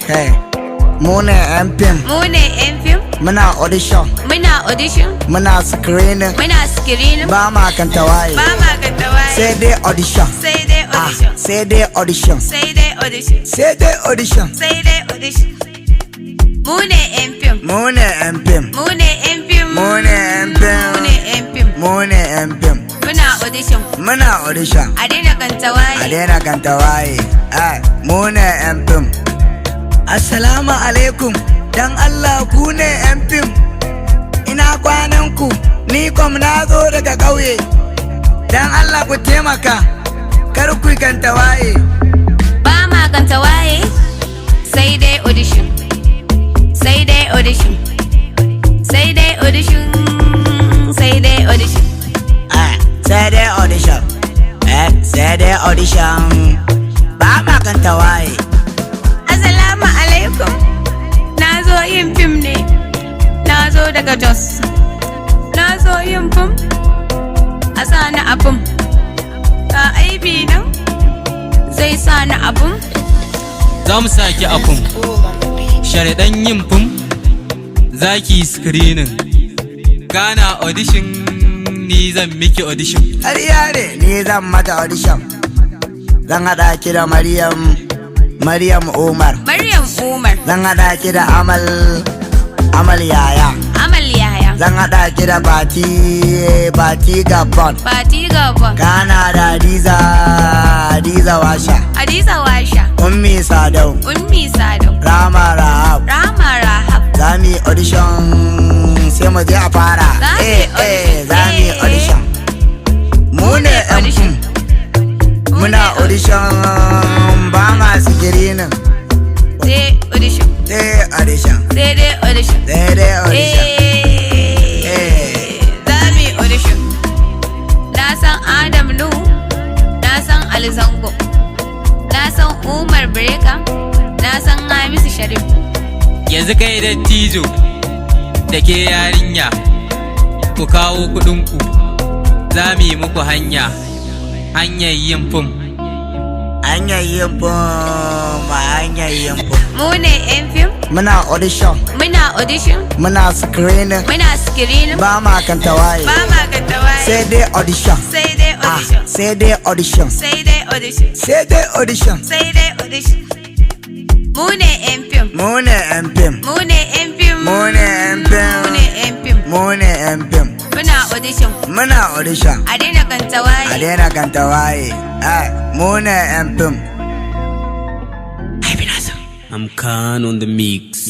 Hey, Mune and Pim. Mune and Pim. Muna audition. Muna screening. Bama kantawaye. Say they audition. Say they audition. Mune and Pim. Mune and Pim. Muna audition. Adena kantawaye. Mune and Pim. Assalamu alaikum, dan Allah ku ne yan fim. Ina kwanan ku, ni kom na zo daga ƙauye. Dan Allah ku taimaka, kar ku kanta waye. Ba ma kanta waye, sai dai audition. Sai dai audition. Sai dai audition. Sai dai audition. Sai dai audition. Sai dai audition. Ba ma kanta waye. Assalamu alaikum, na zo yin fim ne, na zo daga Jos. Na zo yin fim, a sani abin, ga aibi nan zai sani abin. Za mu saki a fim, sharaɗan yin fim, za ki yi screening. Gana audition, ni zan miki audition. Ƙarya ne, ni zan mata audition. Zan haɗa ki da Maryam Umar. Zan haɗa ki da Amal Yaya. Zan haɗa ki da Bati Gabon. Kana da Hadiza Washa. Ummi Sadau. Rama Rahab. Za mu yi audition sai mu je a fara. Za mu yi audition. Mu ne yan muna audition ba masu girinin. Sai audition. Zami audition. Na san Adam Nu, na san Ali Zango, na san Umar Breka, na san Hamisu Sharif. Yanzu kai dattijo da ke yarinya, ku kawo kuɗinku, za mu yi muku hanyar yin fim. Hanyar yin fim. Mune yan fim. Muna audition. Muna screening. Ba ma kanta waye. Sai dai audition. Sai dai audition. Mune yan fim. Muna audition. Adena kanta waye. Mune yan fim. I'm Khan on the mix.